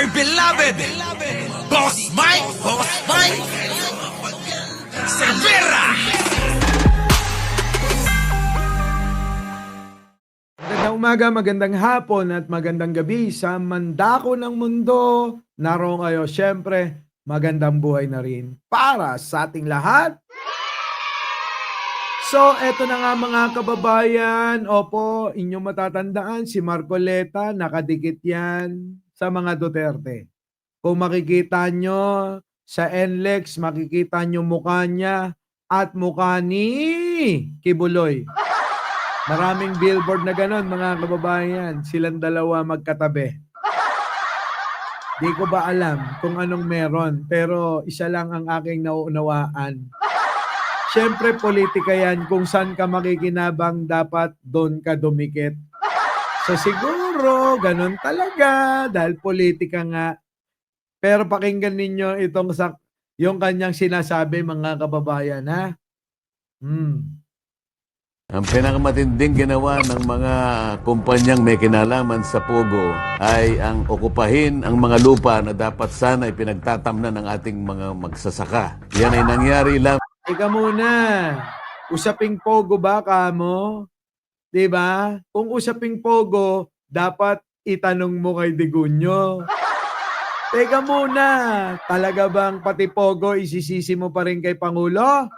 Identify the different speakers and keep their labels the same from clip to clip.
Speaker 1: dear beloved, Boss Mike Cervera.
Speaker 2: Magandang umaga, magandang hapon at magandang gabi sa mandako ng mundo. Naroon kayo, syempre, magandang buhay na rin para sa ating lahat. So, eto na nga mga kababayan. Opo, inyong matatandaan, si Marcoleta, nakadikit yan sa mga Duterte. Kung makikita nyo sa NLEX, makikita nyo mukha niya at mukha ni Kibuloy. Maraming billboard na ganon, mga kababayan. Silang dalawa magkatabi. Di ko ba alam kung anong meron, pero isa lang ang aking nauunawaan. Siyempre, politika yan. Kung saan ka makikinabang, dapat doon ka dumikit. So siguro, ganon talaga, dahil politika nga. Pero pakinggan ninyo itong yung kanyang sinasabi, mga kababayan, ha?
Speaker 3: Ang pinakamatinding ginawa ng mga kumpanyang may kinalaman sa Pogo ay ang okupahin ang mga lupa na dapat sana ipinagtatamnan ng ating mga magsasaka. Yan ay nangyari lang.
Speaker 2: Ika muna, usaping Pogo ba kamo? Diba? Kung usaping Pogo, dapat itanong mo kay Digunyo. Teka muna, talaga bang pati Pogo isisisi mo pa rin kay Pangulo?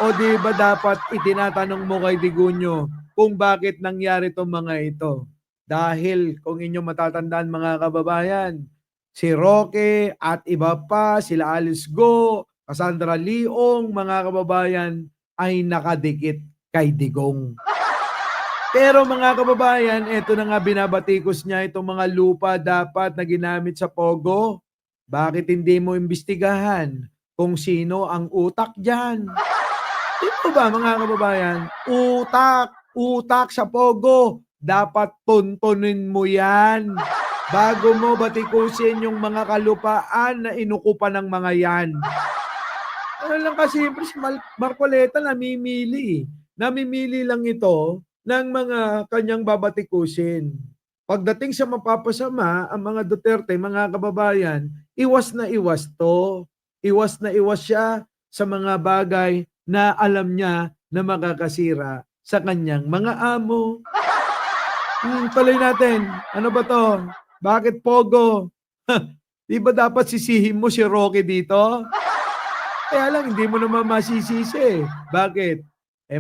Speaker 2: O di ba dapat itinatanong mo kay Digunyo kung bakit nangyari itong mga ito? Dahil kung inyo matatandaan mga kababayan, si Roque at iba pa, sila Alice Go, Cassandra Leong, mga kababayan, ay nakadikit kay Digong. Pero mga kababayan, ito na nga binabatikos niya itong mga lupa dapat na ginamit sa Pogo. Bakit hindi mo imbestigahan kung sino ang utak dyan? Ito ba mga kababayan? Utak sa Pogo. Dapat tuntunin mo yan. Bago mo batikusin yung mga kalupaan na inukupan ng mga yan. Ano lang kasi, si Marcoleta namimili. Namimili lang ito ng mga kanyang babatikusin. Pagdating sa mapapasama, ang mga Duterte, mga kababayan, iwas na iwas to. Iwas na iwas siya sa mga bagay na alam niya na makakasira sa kanyang mga amo. Tuloy natin. Ano ba to? Bakit Pogo? Di ba dapat sisihin mo si Roque dito? Kaya lang, hindi mo naman masisisi. Bakit?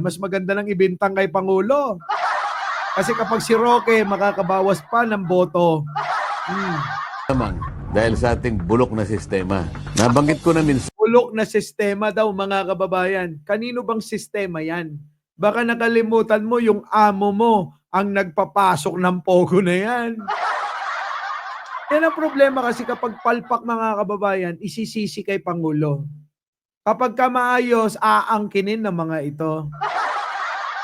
Speaker 2: Mas maganda lang ibintang kay Pangulo. Kasi kapag si Roque, makakabawas pa ng boto.
Speaker 3: Lamang dahil sa ating bulok na sistema. Nabanggit ko na minsan.
Speaker 2: Bulok na sistema daw, mga kababayan. Kanino bang sistema yan? Baka nakalimutan mo yung amo mo ang nagpapasok ng Pogo na yan. Yan ang problema kasi kapag palpak, mga kababayan, isisisi kay Pangulo. Kapag ka maayos, aangkinin ng mga ito.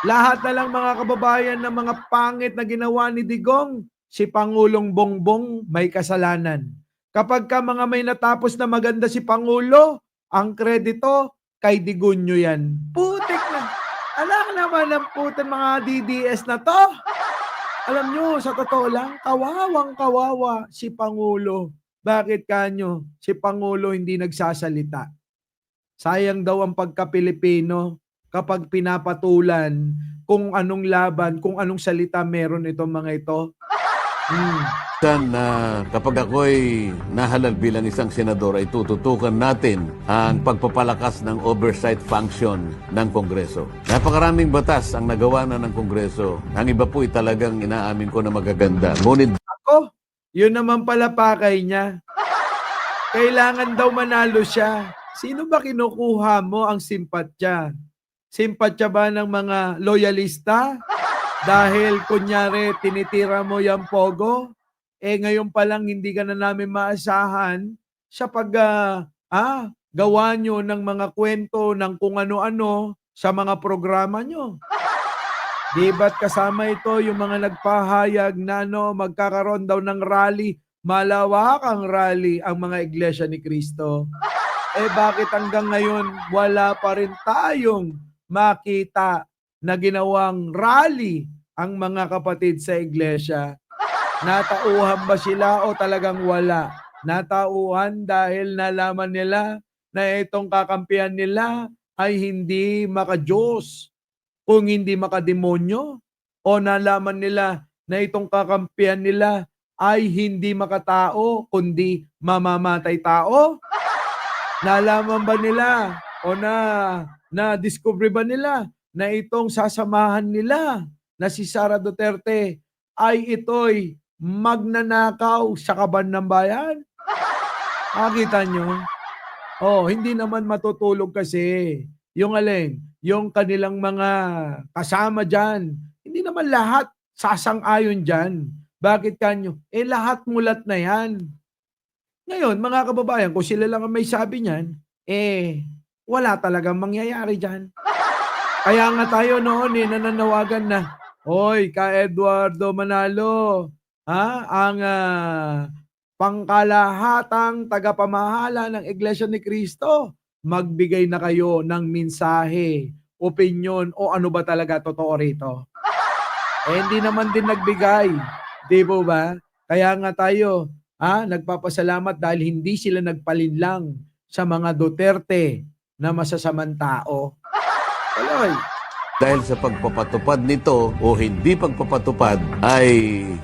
Speaker 2: Lahat na lang mga kababayan ng mga pangit na ginawa ni Digong, si Pangulong Bongbong may kasalanan. Kapag ka mga may natapos na maganda si Pangulo, ang kredito kay Digunyo yan. Putik na. Alam naman ang putin mga DDS na to. Alam nyo, sa totoo lang, kawawang kawawa si Pangulo. Bakit kanyo? Si Pangulo hindi nagsasalita. Sayang daw ang pagka-Pilipino kapag pinapatulan kung anong laban, kung anong salita meron itong mga ito.
Speaker 3: Kapag ako'y nahalal bilang isang senador ay tututukan natin ang pagpapalakas ng oversight function ng Kongreso. Napakaraming batas ang nagawa na ng Kongreso. Ang iba po ay talagang inaamin ko na magaganda. Ngunit
Speaker 2: Ako, yun naman pala pakay niya. Kailangan daw manalo siya. Sino ba kinukuha mo ang simpatya? Simpatya ba ng mga loyalista? Dahil kunyari tinitira mo yung Pogo? Ngayon pa lang hindi ka na namin maasahan sa gawa nyo ng mga kwento ng kung ano-ano sa mga programa nyo. Di ba't kasama ito yung mga nagpahayag na magkakaroon daw ng rally, malawakang rally ang mga iglesia ni Cristo? Bakit hanggang ngayon wala pa rin tayong makita na ginawang rally ang mga kapatid sa iglesia? Natauhan ba sila o talagang wala? natauhan dahil nalaman nila na itong kakampihan nila ay hindi maka-Diyos, kung hindi makademonyo, o nalaman nila na itong kakampihan nila ay hindi makatao, kundi mamamatay tao? Nalaman ba nila o na-discover ba nila na itong sasamahan nila na si Sara Duterte ay ito'y magnanakaw sa kaban ng bayan? Nakita nyo? Oh, hindi naman matutulog kasi. Yung alin, yung kanilang mga kasama dyan. Hindi naman lahat sasang-ayon dyan. Bakit kanyo? Eh lahat mulat na yan. Ngayon, mga kababayan, kung sila lang ang may sabi niyan, eh, wala talagang mangyayari dyan. Kaya nga tayo noon nananawagan na, "Hoy, ka Eduardo Manalo, ang pangkalahatang tagapamahala ng Iglesia ni Cristo, magbigay na kayo ng mensahe, opinyon, o ano ba talaga totoo rito?" Eh, hindi naman din nagbigay, 'di po ba? Kaya nga tayo, nagpapasalamat dahil hindi sila nagpalinlang sa mga Duterte na masasamang tao. Tuloy.
Speaker 3: Dahil sa pagpapatupad nito o hindi pagpapatupad ay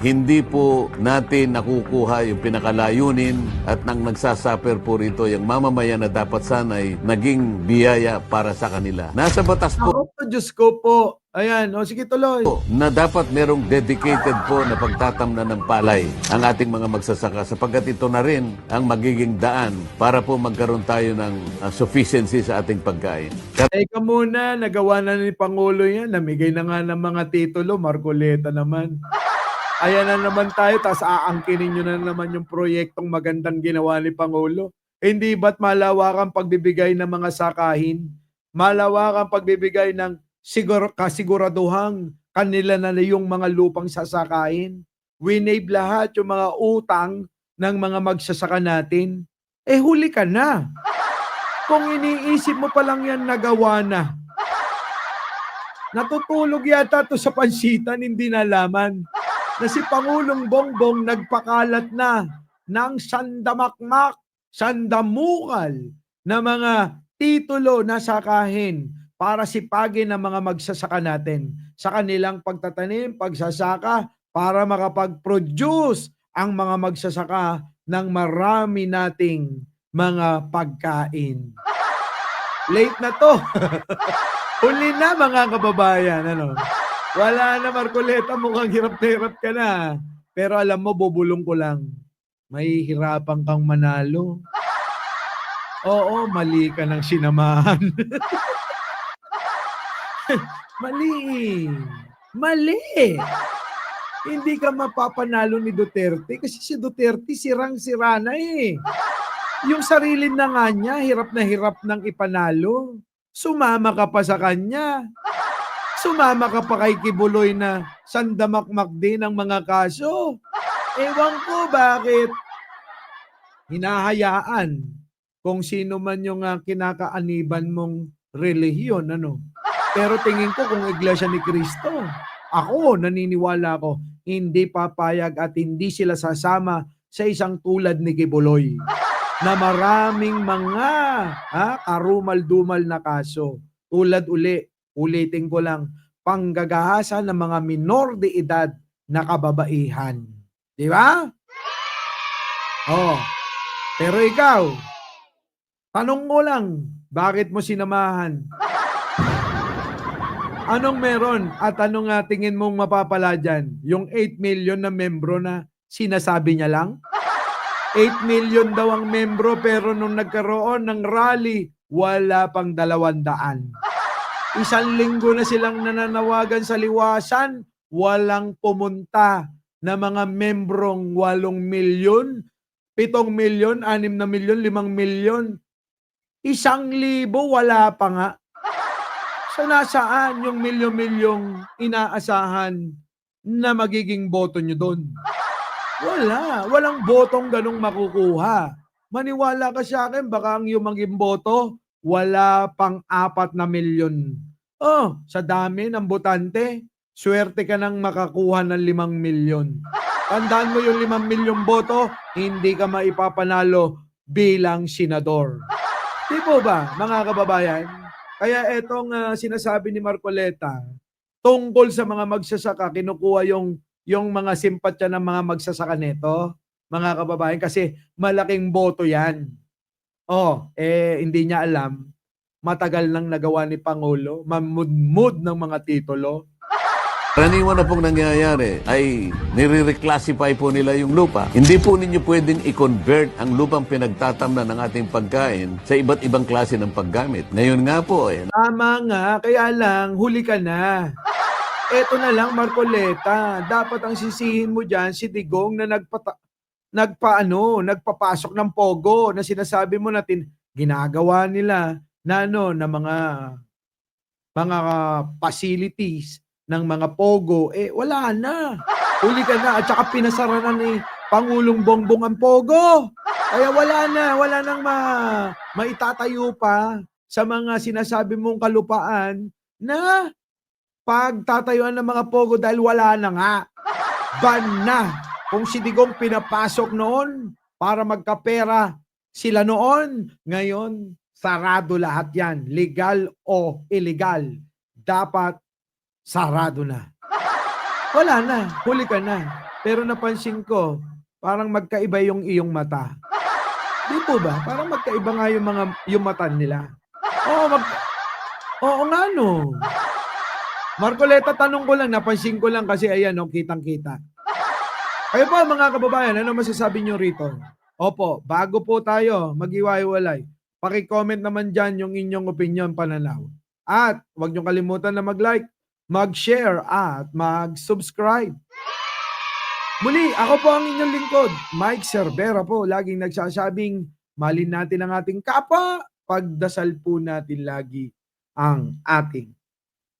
Speaker 3: hindi po natin nakukuha yung pinakalayunin at nang nagsasuffer po rito yung mamamayan na dapat sana'y naging biyaya para sa kanila. Nasa batas po
Speaker 2: Ako po, Diyos ko po. Ayan, o sige tuloy.
Speaker 3: na dapat merong dedicated po na pagtatamnan ng palay ang ating mga magsasaka sapagkat ito na rin ang magiging daan para po magkaroon tayo ng sufficiency sa ating pagkain.
Speaker 2: Teka muna, nagawa na ni Pangulo yan. Namigay na nga ng mga titulo, Marcoleta naman. Ayan na naman tayo, tapos aangkinin nyo na naman yung proyektong magandang ginawa ni Pangulo. Hindi ba't malawakang pagbibigay ng mga sakahin? Malawakang pagbibigay ng kasiguraduhang kanila na yung mga lupang sasakain? Winave lahat yung mga utang ng mga magsasaka natin. Eh huli ka na. Kung iniisip mo pa lang yan, nagawa na. Natutulog yata to sa pansitan, hindi nalaman na si Pangulong Bongbong nagpakalat na ng sandamakmak, sandamukal na mga titulo na sakahin para sipagin ang mga magsasaka natin sa kanilang pagtatanim, pagsasaka, para makapag-produce ang mga magsasaka ng marami nating mga pagkain. Late na to. Huli na mga kababayan. Ano? Wala na, Marcoleta, mukhang hirap na hirap ka na. Pero alam mo, bubulong ko lang. May hirapan kang manalo. Oo, mali ka ng sinamahan. Mali. Mali. Hindi ka mapapanalo ni Duterte kasi si Duterte sirang-sira na eh. Yung sarili na nga niya, hirap na hirap nang ipanalo. Sumama ka pa sa kanya. Sumama ka pa kay Kibuloy na sandamakmak din ang mga kaso. Ewan ko bakit hinahayaan kung sino man yung kinakaaniban mong relihiyon. Ano? Pero tingin ko kung Iglesia ni Cristo, ako, naniniwala ko, hindi papayag at hindi sila sasama sa isang tulad ni Kibuloy na maraming mga karumal-dumal na kaso. Tulad ulitin ko lang, panggagahasa ng mga minor de edad na kababaihan. Di ba? Oh. Pero ikaw, tanong ko lang, bakit mo sinamahan? Anong meron at anong tingin mong mapapala dyan? Yung 8 million na membro na sinasabi niya lang? 8 million daw ang membro pero nung nagkaroon ng rally, wala pang 200. Isang linggo na silang nananawagan sa liwasan, walang pumunta na mga membrong 8 milyon, 7 milyon, 6 na milyon, 5 milyon. 1,000 wala pa nga. So nasaan yung milyon-milyong inaasahan na magiging boto nyo doon? Wala. Walang botong ganong makukuha. Maniwala ka sa akin, baka ang iyong maging boto, wala pang 4 na milyon. Oh, sa dami ng botante, swerte ka nang makakuha ng 5 milyon. Tandaan mo yung 5 milyong boto, hindi ka maipapanalo bilang senador. Di po ba, mga kababayan? Kaya etong sinasabi ni Marcoleta, tungkol sa mga magsasaka, kinukuha yung mga simpatya ng mga magsasaka neto, mga kababayan, kasi malaking boto yan. Hindi niya alam, matagal nang nagawa ni Pangulo, mamudmud ng mga titulo.
Speaker 3: Karaniwan na pong nangyayari ay nire-reclassify po nila yung lupa. Hindi po ninyo pwedeng i-convert ang lupang pinagtatamnan ng ating pagkain sa iba't ibang klase ng paggamit. Ngayon nga po,
Speaker 2: Tama nga, kaya lang, huli ka na. Eto na lang, Marcoleta, dapat ang sisihin mo dyan si Digong na nagpapasok ng pogo na sinasabi mo natin, ginagawa nila na na mga facilities ng mga pogo, wala na. Huli ka na, at saka pinasara na ni Pangulong Bongbong ang pogo. Kaya wala nang maitatayo pa sa mga sinasabi mong kalupaan na pagtatayuan ng mga pogo dahil wala na nga. Ban na. Kung si Digong pinapasok noon para magkapera sila noon, ngayon sarado lahat yan. Legal o illegal. Dapat sarado na. Wala na. Huli ka na. Pero napansin ko, parang magkaiba yung iyong mata. Di po ba? Parang magkaiba nga yung mata nila. Oo nga no. Marcoleta, tanong ko lang, napansin ko lang kasi ayan, kitang-kita. Kayo po mga kababayan, ano masasabi nyo rito? Opo, bago po tayo mag-iwa-iwalay, paki-comment naman dyan yung inyong opinion, pananaw. At huwag nyo kalimutan na mag-like, mag-share at mag-subscribe. Muli, ako po ang inyong lingkod, Mike Cervera po, laging nagsasabing, malin natin ang ating kapwa, pagdasal po natin lagi ang ating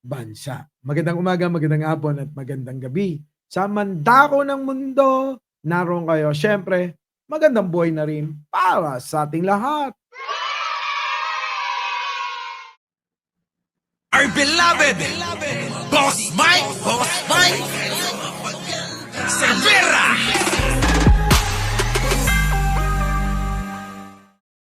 Speaker 2: bansa. Magandang umaga, magandang hapon at magandang gabi. Sa mandako ng mundo, naroon kayo. Siyempre, magandang buhay na rin para sa ating lahat.
Speaker 1: Our beloved Boss Mike, Boss Mike.